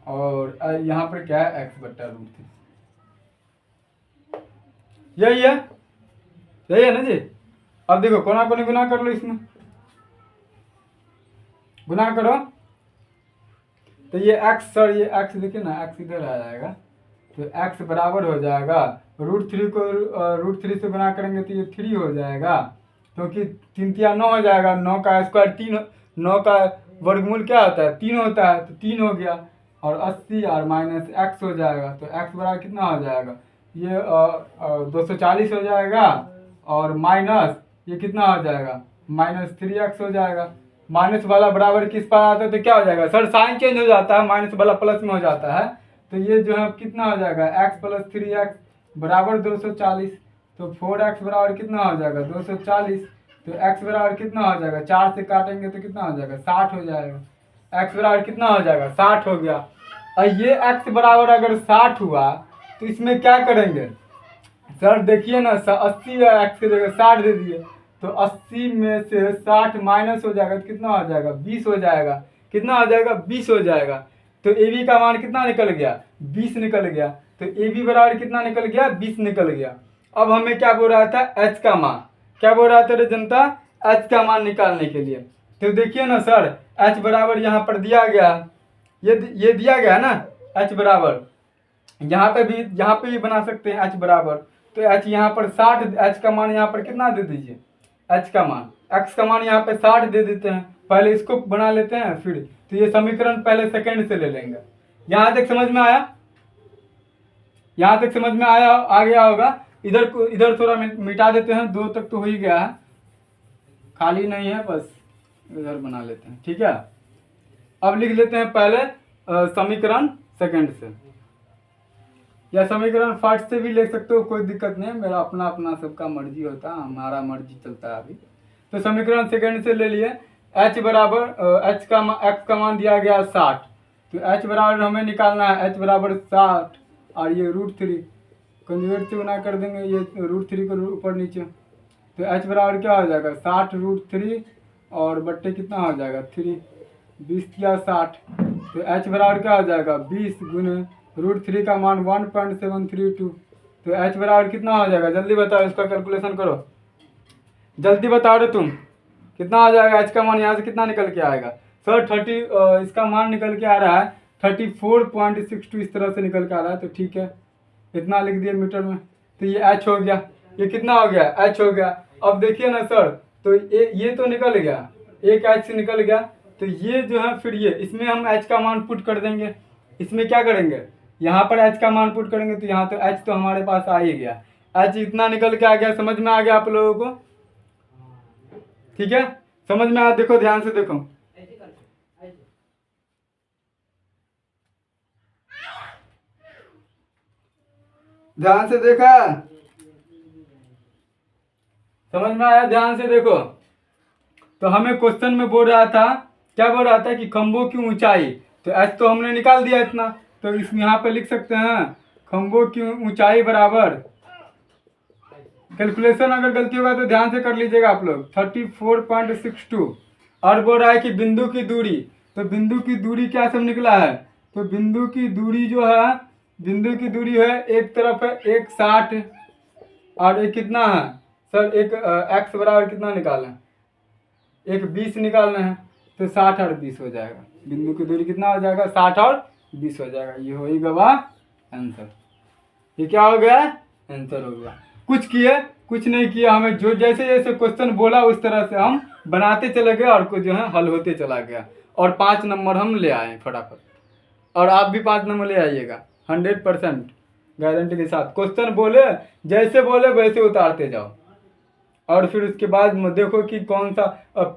और यहाँ पर क्या है? x बट्टा √3। यही है, यही है ना जी? अब देखो कोना कोनी गुना कर लो, इसमें गुना करो तो ये x सर, ये x देखिए ना, x इधर आ जाएगा, तो x बराबर हो जाएगा √3 को √3 से गुना करेंगे तो ये 3 हो जाएगा, क्योंकि 3 3 9 हो जाएगा, 9 का स्क्वायर 3, 9 का वर्गमूल क्या होता है? 3 होता है, तो 3 हो गया, और 80 और माइनस x हो जाएगा, तो x बराबर कितना हो जाएगा? ये 240 हो जाएगा, और माइनस ये कितना हो जाएगा? -3x हो जाएगा। माइनस वाला बराबर किस पर आता है तो क्या हो जाएगा सर? साइन चेंज हो जाता है, माइनस वाला प्लस में हो जाता है, तो ये जो है कितना हो जाएगा? x + 3x बराबर 240। तो 4x बराबर कितना हो जाएगा? 240। तो x बराबर कितना हो जाएगा? 4 से काटेंगे तो कितना हो जाएगा? 60 हो जाएगा। x बराबर कितना हो जाएगा? 60 हो गया। और ये x बराबर अगर 60 हुआ तो इसमें क्या करेंगे सर? देखिए ना 80 x की जगह 60 दे दिए, तो 80 में से 60 माइनस हो जाएगा तो कितना हो जाएगा? 20 हो जाएगा। कितना हो जाएगा? 20 हो जाएगा। तो AB का मान कितना निकल गया? 20 निकल गया। तो AB बराबर कितना निकल गया? 20 निकल गया। अब हमें क्या बोल रहा था? H का मान। क्या बोल रहा था रे जनता? H का मान निकालने के लिए। तो देखिए ना सर, H बराबर यहाँ पर दिया गया, ये दिया गया है ना H बराबर, यहाँ पे भी बना सकते हैं H बराबर। तो H यहाँ पर 60, H का मान यहाँ पर कितना दे दीजिए? H का मान, X का मान यहाँ पे 60 दे देते हैं। पहले इसको बना लेते हैं, फिर तो ये समीकरण पहले सेकंड से ले लेंगे। यहाँ तक समझ में आया? यहाँ तक समझ में आया, आ गया होगा। इधर थोड़ा मिटा देते हैं, 2 तक तो हो ही गया है, खाली नहीं है, बस इधर बना लेते हैं। ठीक है, अब लिख लेते हैं पहले समीकरण सेकंड से, या समीकरण फर्स्ट से भी ले सकते हो, कोई दिक्कत नहीं है, मेरा अपना अपना सबका मर्जी होता है, हमारा मर्जी चलता है अभी। तो समीकरण सेकंड से ले लिए। h बराबर x का मान दिया गया 60, तो h बराबर हमें निकालना है, h बराबर 60 और ये √3 कंजुगेट से गुना कर देंगे, ये √3 को ऊपर नीचे, तो h बराबर क्या हो जाएगा? 60 √3 और बट्टे कितना हो जाएगा? 3, 20 या 60, तो h बराबर क्या हो जाएगा? 20 गुने √3 का मान 1.732, तो h बराबर कितना हो जाएगा? जल्दी बताओ, इसका कैलकुलेशन करो, जल्दी बताओ रे तुम, कितना आ जाएगा एच का मान यहाँ से कितना निकल के आएगा सर 30 इसका मान निकल के आ रहा है 34.62 इस तरह से निकल के आ रहा है। तो ठीक है इतना लिख दिए मीटर में। तो ये एच हो गया, ये कितना हो गया एच हो गया। अब देखिए ना सर तो ये तो निकल गया, एक एच से निकल गया। तो ये जो है फिर ये इसमें हम एच का मान पुट कर देंगे। इसमें क्या करेंगे यहाँ पर एच का मान पुट करेंगे तो यहाँ तो एच तो हमारे पास आ ही गया, एच इतना निकल के आ गया। समझ में आ गया आप लोगों को? ठीक है समझ में आया? देखो ध्यान से देखो, ध्यान से देखा, समझ में आया? ध्यान से देखो। तो हमें क्वेश्चन में बोल रहा था, क्या बोल रहा था कि खंभों की ऊंचाई, तो एच तो हमने निकाल दिया इतना। तो इसमें यहाँ पे लिख सकते हैं खंभों की ऊंचाई बराबर, कैलकुलेशन अगर गलती होगा तो ध्यान से कर लीजिएगा आप लोग, 34.62। और बोल रहा है कि बिंदु की दूरी, तो बिंदु की दूरी क्या सब निकला है? तो बिंदु की दूरी जो है, बिंदु की दूरी है एक तरफ है 160 और एक कितना है सर, एक एक्स बराबर कितना निकालना है, एक 20 निकालना है। तो 60 और 20 हो जाएगा, बिंदु की दूरी कितना हो जाएगा 60 और 20 हो जाएगा। ये हो ही गवा आंसर। ये क्या हो गया आंसर हो गया। कुछ किए कुछ नहीं किया, हमें जो जैसे जैसे क्वेश्चन बोला उस तरह से हम बनाते चले गए और कुछ जो है हल होते चला गया और 5 नंबर हम ले आए फटाफट। और आप भी 5 नंबर ले आइएगा 100% गारंटी के साथ। क्वेश्चन बोले जैसे बोले वैसे उतारते जाओ और फिर उसके बाद देखो कि कौन सा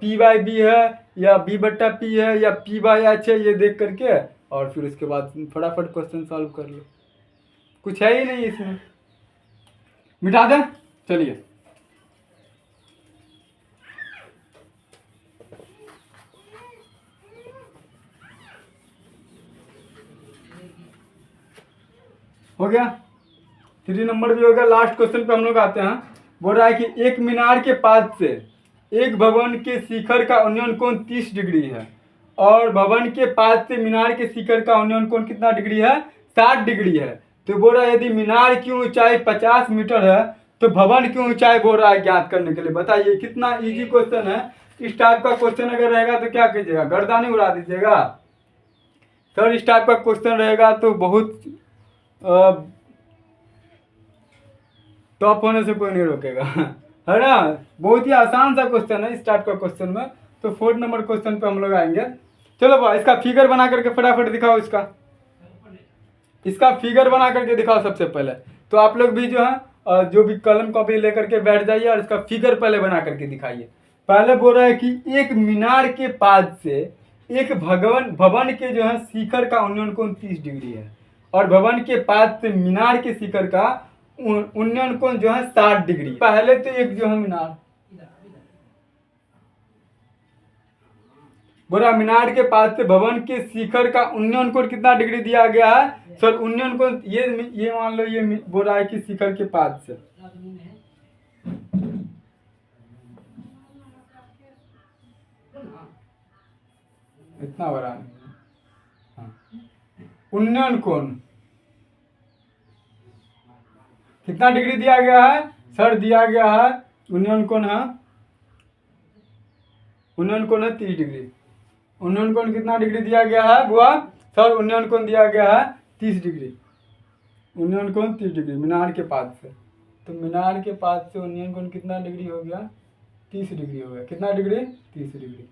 P/B है या B/P है या P/H है, ये देख करके और फिर उसके बाद फटाफट क्वेश्चन सॉल्व कर लो। कुछ है ही नहीं इसमें, मिटा दें। चलिए हो गया, 3 नंबर भी हो गया। लास्ट क्वेश्चन पे हम लोग आते हैं। बोल रहा है कि एक मीनार के पास से एक भवन के शिखर का उन्नयन कोण 30 डिग्री है और भवन के पास से मीनार के शिखर का उन्नयन कोण कितना डिग्री है 60 डिग्री है। तो बोल रहा है यदि मीनार की ऊंचाई 50 मीटर है तो भवन की ऊंचाई बोल रहा है ज्ञात करने के लिए। बताइए कितना इजी क्वेश्चन है। इस टाइप का क्वेश्चन अगर रहेगा तो क्या कीजिएगा, गर्दानी उड़ा दीजिएगा। सर इस टाइप का क्वेश्चन रहेगा तो बहुत टॉप होने से कोई नहीं रोकेगा है ना। बहुत ही आसान सा क्वेश्चन है इस टाइप का क्वेश्चन में। तो 4 नंबर क्वेश्चन पे हम लोग आएंगे। चलो भाई इसका फिगर बना करके फटाफट दिखाओ, इसका फिगर बना करके दिखाओ सबसे पहले। तो आप लोग भी जो है जो भी कलम कॉपी लेकर के बैठ जाइए और इसका फिगर पहले बना करके दिखाइए। पहले बोल रहा है कि एक मीनार के पास से एक भवन के जो है शिखर का उन्नयन कोण 30 डिग्री है और भवन के पास से मीनार के शिखर का उन्नयन कोण जो है 60 डिग्री। पहले तो एक जो है मीनार, बोला मीनार के पास से भवन के शिखर का उन्नयन कोण कितना डिग्री दिया गया है सर, उन्नयन कोण ये मान लो, ये बोल रहा है कि शिखर के पास से इतना बड़ा उन्नयन कोण कितना डिग्री दिया गया है सर, दिया गया है उन्नयन कोण है, उन्नयन कोण है 30 डिग्री। उन्नयन कोण कितना डिग्री दिया गया है बुआ सर, उन्नयन कोण दिया गया है 30 डिग्री। उन्नयन कोण 30 डिग्री मीनार के पास से। तो मीनार के पास से उन्नयन कोण कितना डिग्री हो गया 30 डिग्री हो गया। कितना डिग्री 30 डिग्री।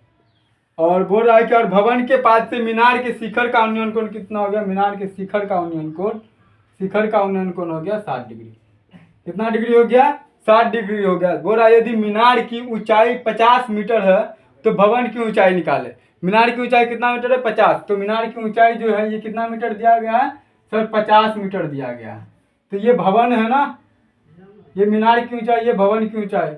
और बोल रहा है कि और भवन के पास से मीनार के शिखर का उन्नयन कोण कितना हो गया, मीनार के शिखर का उन्नयन कोण हो गया 60 डिग्री। कितना डिग्री हो गया 60 डिग्री हो गया। बोल रहा है यदि मीनार की ऊंचाई 50 मीटर है तो भवन की ऊंचाई निकाले। मीनार की ऊंचाई कितना मीटर है 50, तो मीनार की ऊंचाई जो है ये कितना मीटर दिया गया है सर, 50 मीटर दिया गया है। तो ये भवन है ना, ये मीनार की ऊंचाई, ये भवन की ऊंचाई।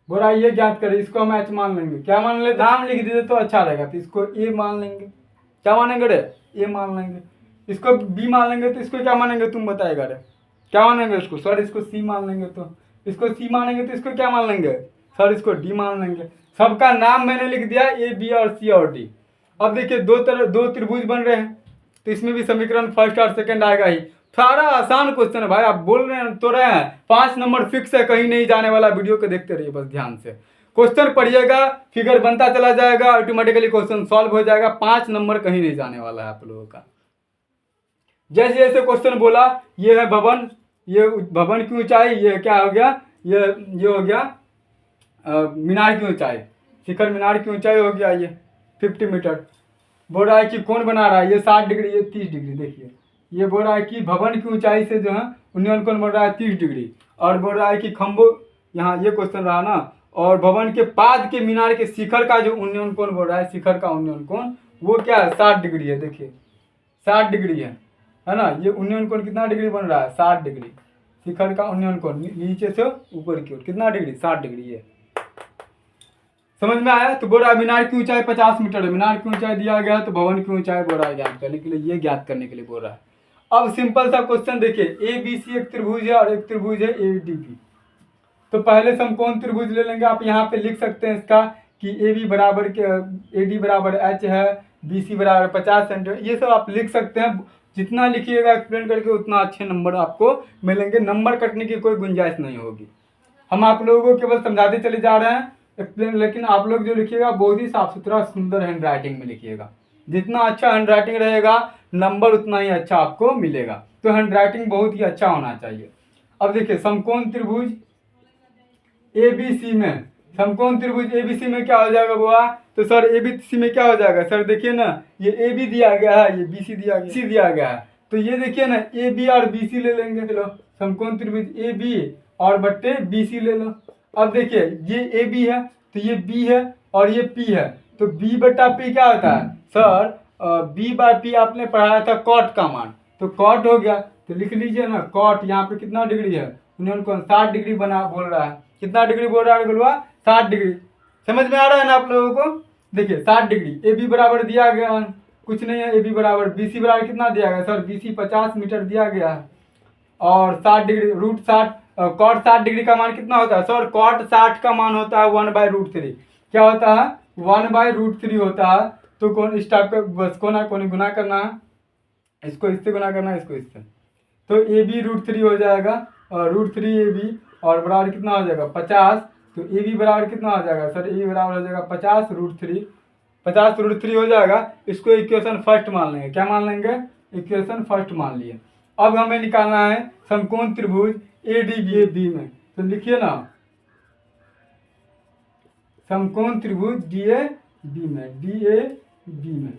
बोला ये ज्ञात करें, इसको हम एच मान लेंगे। क्या मान लेंगे, नाम लिख दीजिए तो अच्छा रहेगा। तो इसको ए मान लेंगे, क्या मानेंगे रे, ए मान लेंगे। इसको बी मान लेंगे तो इसको क्या मानेंगे तुम बताएगा रे, क्या मानेंगे इसको सर, इसको सी मान लेंगे। तो इसको सी मानेंगे तो इसको क्या मान लेंगे सर, इसको डी मान लेंगे। सबका नाम मैंने लिख दिया ए बी और सी और डी। अब देखिए दो त्रिभुज बन रहे हैं तो इसमें भी समीकरण फर्स्ट और सेकंड आएगा ही। सारा आसान क्वेश्चन है भाई। आप बोल रहे हैं तो रहे हैं 5 नंबर फिक्स है, कहीं नहीं जाने वाला। वीडियो को देखते रहिए बस ध्यान से, क्वेश्चन पढ़िएगा, फिगर बनता चला जाएगा, ऑटोमेटिकली क्वेश्चन सॉल्व हो जाएगा। 5 नंबर कहीं नहीं जाने वाला है आप लोगों का। जैसे जैसे क्वेश्चन बोला, ये है भवन, ये भवन की ऊंचाई, ये क्या हो गया, ये हो गया मीनार की ऊंचाई, शिखर मीनार की ऊंचाई हो गया ये 50 मीटर। बोल रहा है कि कौन बना रहा है, ये 60 डिग्री, ये 30 डिग्री। देखिए ये बोल रहा है कि भवन की ऊंचाई से जो है उन्नयन कोण बोल रहा है 30 डिग्री, और बोल रहा है कि खंभों, यहाँ ये क्वेश्चन रहा ना, और भवन के पाद के मीनार के शिखर का जो उन्नयन कोण बोल रहा है, शिखर का उन्नयन कोण वो क्या है, 60 डिग्री है। देखिए 60 डिग्री है ना। ये उन्नयन कोण कितना डिग्री बन रहा है, 60 डिग्री। शिखर का उन्नयन कोण नीचे से ऊपर की ओर कितना डिग्री, 60 डिग्री है। समझ में आया। तो बोल रहा है मीनार की ऊंचाई 50 मीटर है, मीनार की ऊंचाई दिया गया, तो भवन की ऊंचाई बोल रहा है ज्ञात करने के लिए, ये ज्ञात करने के लिए बोल रहा है। अब सिंपल सा क्वेश्चन देखिए, ए बी सी एक त्रिभुज है और एक त्रिभुज है ए डी बी। तो पहले समकोण त्रिभुज ले लेंगे। आप यहाँ पे लिख सकते हैं इसका कि ए बी बराबर के ए डी बराबर एच है, बी सी बराबर 50 सेंटीमीटर, ये सब आप लिख सकते हैं। जितना लिखिएगा एक्सप्लेन करके उतना अच्छे नंबर आपको मिलेंगे, नंबर कटने की कोई गुंजाइश नहीं होगी। हम आप लोगों को केवल समझाते चले जा रहे हैं एक्सप्लेन, लेकिन आप लोग जो लिखिएगा बहुत ही साफ सुथरा सुंदर हैंड राइटिंग में लिखिएगा। जितना अच्छा हैंड राइटिंग रहेगा नंबर उतना ही अच्छा आपको मिलेगा। तो हैंड राइटिंग बहुत ही अच्छा होना चाहिए। अब देखिए समकोण त्रिभुज ए बी सी में, समकोण त्रिभुज ए बी सी में क्या हो जाएगा बुआ, तो सर ए बी सी में क्या हो जाएगा सर, देखिए ना ये ए बी दिया गया है, ये बी सी दिया गया, सी दिया गया है, तो ये देखिए ना ए बी और बी सी ले लेंगे। चलो समकोण त्रिभुज ए बी और बट्टे बी सी ले लो। अब देखिए ये ए बी है, तो ये बी है और ये पी है, तो बी बटा पी क्या होता है सर, बी बाय पी आपने पढ़ाया था कॉट का मान, तो कॉट हो गया। तो लिख लीजिए ना कॉट, यहाँ पे कितना डिग्री है, उन्होंने कौन 60 डिग्री बना बोल रहा है। कितना डिग्री बोल रहा है गुलवा, 60 डिग्री। समझ में आ रहा है ना आप लोगों को। देखिए 60 डिग्री, ए बी बराबर दिया गया कुछ नहीं है, ए बी बराबर बी सी बराबर कितना दिया गया सर, बी सी 50 मीटर दिया गया है, और 60 डिग्री रूट 60, कॉट 60 डिग्री का मान कितना होता है सर, कॉट 60 का मान होता है 1/√3। क्या होता है 1/√3 होता है। तो कौन इस टाइप का बस कौन गुना करना है, इसको इससे गुना करना है, इसको इससे, तो ए बी √3 हो जाएगा, और √3 ए बी और बराबर कितना हो जाएगा 50। तो ए बी बराबर कितना हो जाएगा सर, ए बी बराबर हो जाएगा 50√3, 50√3 हो जाएगा। इसको इक्वेशन फर्स्ट मान लेंगे। क्या मान लेंगे, इक्वेशन फर्स्ट मान लिए। अब हमें निकालना है समकोण त्रिभुज ए डी बी में, तो लिखिए ना समकोण त्रिभुज डी ए बी में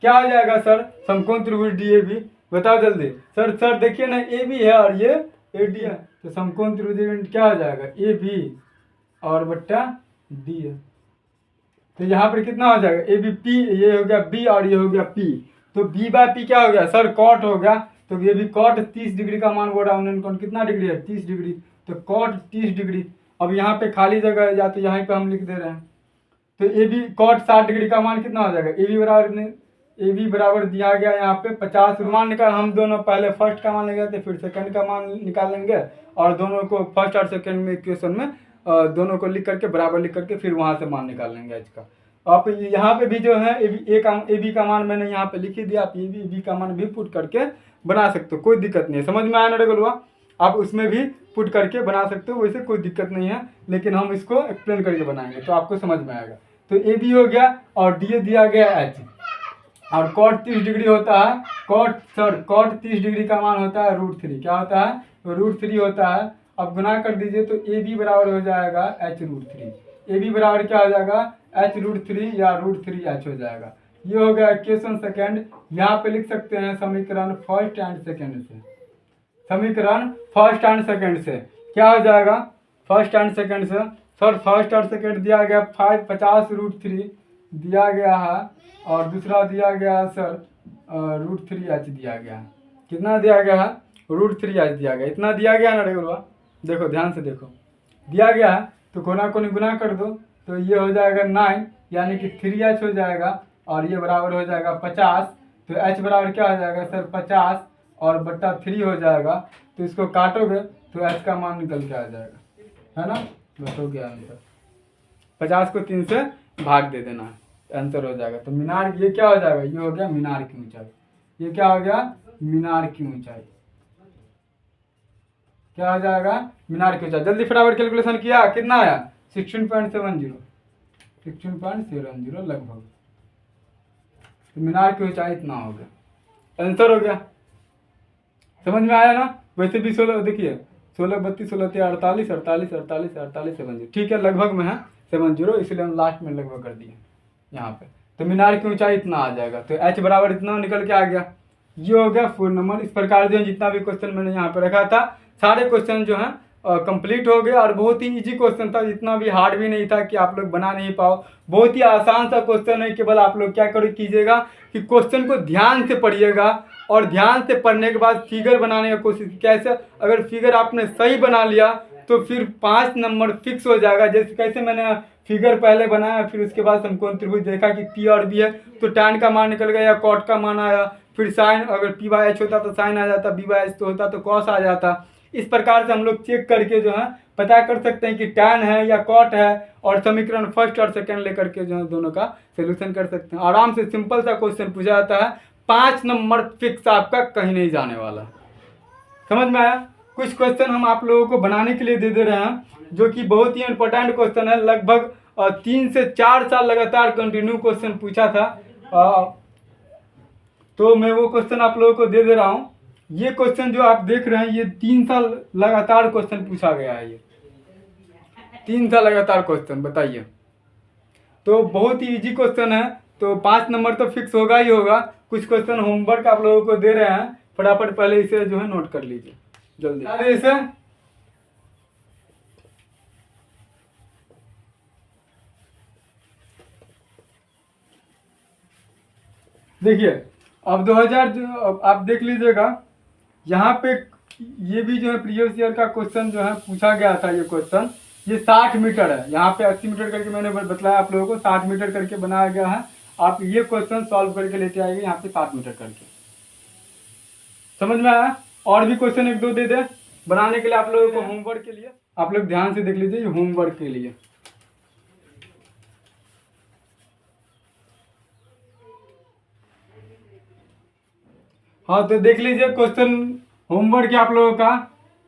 क्या हो जाएगा सर, समकोण त्रिभुज डी ए बी, बताओ जल्दी सर देखिए ना ए बी है और ये ए डी है, तो समकोण त्रिभुज क्या हो जाएगा ए बी और बट्टा डी है। तो यहाँ पर कितना हो जाएगा ए बी पी, ये हो गया बी और ये हो गया पी, तो बी बाय पी क्या हो गया सर, कॉट हो गया। तो ये भी कॉट 30 डिग्री का मान बोल रहा है, उन्होंने कितना डिग्री है 30 डिग्री, तो कॉट 30 डिग्री। अब यहाँ पे खाली जगह है, या तो यहाँ पे हम लिख दे रहे हैं, तो ए बी कॉट 60 डिग्री का मान कितना हो जाएगा, ए बी बराबर दिया गया यहाँ पे 50 मान निकाल। हम दोनों पहले फर्स्ट का मान लेंगे, फिर सेकंड का मान निकाल लेंगे, और दोनों को फर्स्ट और सेकंड में इक्वेशन में दोनों को लिख करके बराबर लिख करके फिर वहाँ से मान निकाल लेंगे एच का। आप यहाँ पे भी जो है ए बी का मान मैंने यहाँ पे लिख ही दिया, आप ए बी का मान भी पुट करके बना सकते हो, कोई दिक्कत नहीं है। समझ में आया ना रेगुलवा, आप उसमें भी पुट करके बना सकते हो, वैसे कोई दिक्कत नहीं है, लेकिन हम इसको एक्सप्लेन करके बनाएंगे तो आपको समझ में आएगा। तो ए बी हो गया और डी दिया गया एच, और कॉट 30 डिग्री होता है, कॉट 30 डिग्री का मान होता है √3। क्या होता है, √3 होता है। अब गुना कर दीजिए, तो ए बी बराबर हो जाएगा h√3, ए बी बराबर क्या हो जाएगा h√3 या √3h हो जाएगा। ये हो गया इक्वेशन सेकंड। यहाँ पे लिख सकते हैं समीकरण फर्स्ट एंड सेकंड से, समीकरण फर्स्ट एंड सेकंड से क्या हो जाएगा, फर्स्ट एंड सेकंड से सर फर्स्ट और सेकंड दिया गया 50√3 दिया गया है, और दूसरा दिया गया है सर √3h दिया गया है। कितना दिया गया है, √3h दिया गया, इतना दिया गया ना रेगुलर, देखो ध्यान से देखो, दिया गया है तो कोना कोनी गुना कर दो, तो ये हो जाएगा 9 यानी कि 3h हो जाएगा, और ये बराबर हो जाएगा 50। तो h बराबर क्या हो जाएगा सर 50 और बट्टा 3 हो जाएगा, तो इसको काटोगे तो h का मान निकल के आ जाएगा, है ना। बस हो गया आंसर, 50 को 3 से भाग दे देना है, आंसर हो जाएगा। तो मीनार ये क्या हो जाएगा, ये हो गया मीनार की ऊंचाई, ये क्या हो गया मीनार की ऊंचाई। क्या आ जाएगा, मीनार की ऊंचाई। जल्दी फटाफट कैलकुलेशन किया, कितना आया 16.70, 16.70 लगभग। तो मीनार की ऊंचाई इतना हो गया, आंसर हो गया। समझ में आया ना। वैसे भी 16 देखिए 16 32 16 48 48 48 48 70, ठीक है लगभग में है 70, इसलिए हम लास्ट में लगभग कर दिए यहाँ पे। तो मीनार की ऊंचाई इतना आ जाएगा, तो h बराबर इतना निकल के आ गया। ये हो गया फुल नंबर। इस प्रकार जो है जितना भी क्वेश्चन मैंने यहाँ पे रखा था सारे क्वेश्चन जो है कंप्लीट हो गए, और बहुत ही इजी क्वेश्चन था, इतना भी हार्ड भी नहीं था कि आप लोग बना नहीं पाओ। बहुत ही आसान सा क्वेश्चन है। केवल आप लोग क्या करो कीजिएगा कि क्वेश्चन को ध्यान से पढ़िएगा, और ध्यान से पढ़ने के बाद फिगर बनाने की कोशिश। कैसे, अगर फिगर आपने सही बना लिया तो फिर 5 नंबर फिक्स हो जाएगा। जैसे कैसे मैंने फिगर पहले बनाया, फिर उसके बाद समकोण त्रिभुज देखा कि पी और बी है, तो tan का मान निकल गया या कॉट का मान आया, फिर साइन, अगर पी बाई एच होता तो साइन आ जाता, बी बाई एच तो होता तो कॉस आ जाता। इस प्रकार से हम लोग चेक करके जो है पता कर सकते हैं कि tan है या कॉट है, और समीकरण फर्स्ट और सेकंड लेकर के जो है दोनों का सोल्यूशन कर सकते हैं। आराम से सिंपल सा क्वेश्चन पूछा जाता है, 5 नंबर फिक्स, आपका कहीं नहीं जाने वाला। समझ में आया। कुछ क्वेश्चन हम आप लोगों को बनाने के लिए दे रहे हैं, जो कि बहुत ही इंपॉर्टेंट क्वेश्चन है। लगभग 3 से 4 साल लगातार कंटिन्यू क्वेश्चन पूछा था, तो मैं वो क्वेश्चन आप लोगों को दे रहा हूँ। ये क्वेश्चन जो आप देख रहे हैं ये 3 साल लगातार क्वेश्चन पूछा गया है। ये 3 साल लगातार क्वेश्चन, बताइए। तो बहुत ही इजी क्वेश्चन है, तो 5 नंबर तो फिक्स होगा ही होगा। कुछ क्वेश्चन होमवर्क आप लोगों को दे रहे हैं, फटाफट पहले इसे जो है नोट कर लीजिए जल्दी। अरे इसे देखिए, अब 2000 आप देख लीजिएगा, यहाँ पे ये भी जो है प्रीवियस ईयर का क्वेश्चन जो है पूछा गया था। ये क्वेश्चन ये 60 मीटर है, यहाँ पे 80 मीटर करके मैंने बताया आप लोगों को, 60 मीटर करके बनाया गया है। आप ये क्वेश्चन सॉल्व करके लेते आइए यहाँ पे 60 मीटर करके। समझ में आया। और भी क्वेश्चन 1 2 दे दे बनाने के लिए आप लोगों को, होमवर्क के लिए। आप लोग ध्यान से देख लीजिए, ये होमवर्क के लिए। हाँ तो देख लीजिए क्वेश्चन होमवर्क है आप लोगों का।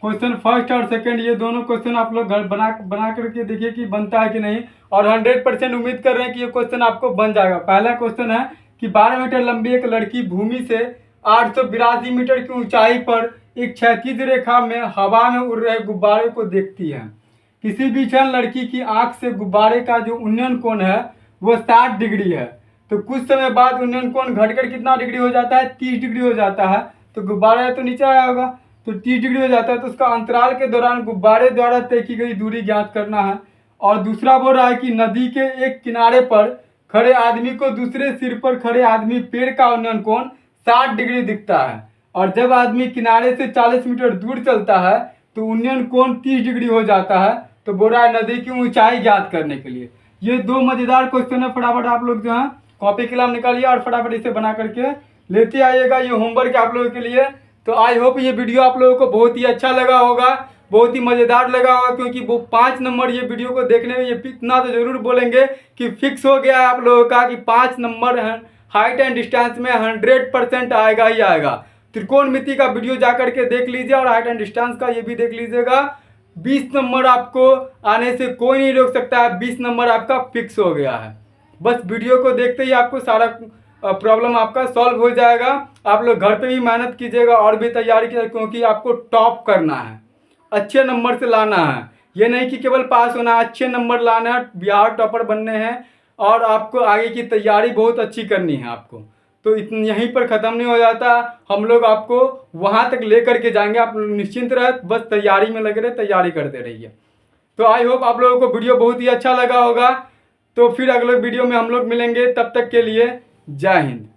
क्वेश्चन फर्स्ट और सेकंड ये दोनों क्वेश्चन आप लोग घर बना करके देखिए कि बनता है कि नहीं, और 100% उम्मीद कर रहे हैं कि ये क्वेश्चन आपको बन जाएगा। पहला क्वेश्चन है कि 12 मीटर लंबी एक लड़की भूमि से 882 मीटर की ऊंचाई पर एक क्षैतिज रेखा में हवा में उड़ रहे गुब्बारे को देखती है। किसी भी क्षण लड़की की आंख से गुब्बारे का जो उन्नयन कोण है वो 60 डिग्री है। तो कुछ समय बाद उन्नयन कोण घटकर कितना डिग्री हो जाता है, 30 डिग्री हो जाता है। तो गुब्बारा तो नीचे आया होगा, तो 30 डिग्री हो जाता है। तो उसका अंतराल के दौरान गुब्बारे द्वारा तय की गई दूरी ज्ञात करना है। और दूसरा बोल रहा है कि नदी के एक किनारे पर खड़े आदमी को दूसरे सिर पर खड़े आदमी पेड़ का उन्नयन कोण 60 डिग्री दिखता है, और जब आदमी किनारे से 40 मीटर दूर चलता है तो उन्नयन कोण 30 डिग्री हो जाता है। तो बोल रहा है नदी की ऊंचाई ज्ञात करने के लिए। ये 2 मजेदार क्वेश्चन है, फटाफट आप लोग जो है कॉपी कलम निकालिए और फटाफट इसे बना करके लेते आइएगा। ये होमवर्क है आप लोगों के लिए। तो आई होप ये वीडियो आप लोगों को बहुत ही अच्छा लगा होगा, बहुत ही मज़ेदार लगा होगा, क्योंकि वो 5 नंबर ये वीडियो को देखने में ये इतना तो जरूर बोलेंगे कि फिक्स हो गया है आप लोगों का कि 5 नंबर हाइट एंड डिस्टेंस में 100% आएगा ही आएगा। त्रिकोणमिति का वीडियो जा करके देख लीजिए, और हाइट एंड डिस्टेंस का ये भी देख लीजिएगा। 20 नंबर आपको आने से कोई नहीं रोक सकता है, 20 नंबर आपका फिक्स हो गया है। बस वीडियो को देखते ही आपको सारा प्रॉब्लम आपका सॉल्व हो जाएगा। आप लोग घर पे भी मेहनत कीजिएगा और भी तैयारी कीजिएगा, क्योंकि आपको टॉप करना है, अच्छे नंबर से लाना है। ये नहीं कि केवल पास होना है, अच्छे नंबर लाना है, बिहार टॉपर बनने हैं, और आपको आगे की तैयारी बहुत अच्छी करनी है आपको। तो यहीं पर ख़त्म नहीं हो जाता, हम लोग आपको वहाँ तक ले करके जाएंगे। आप निश्चिंत रहे, बस तैयारी में लगे रहे, तैयारी करते रहिए। तो आई होप आप लोगों को वीडियो बहुत ही अच्छा लगा होगा। तो फिर अगले वीडियो में हम लोग मिलेंगे, तब तक के लिए जय हिंद।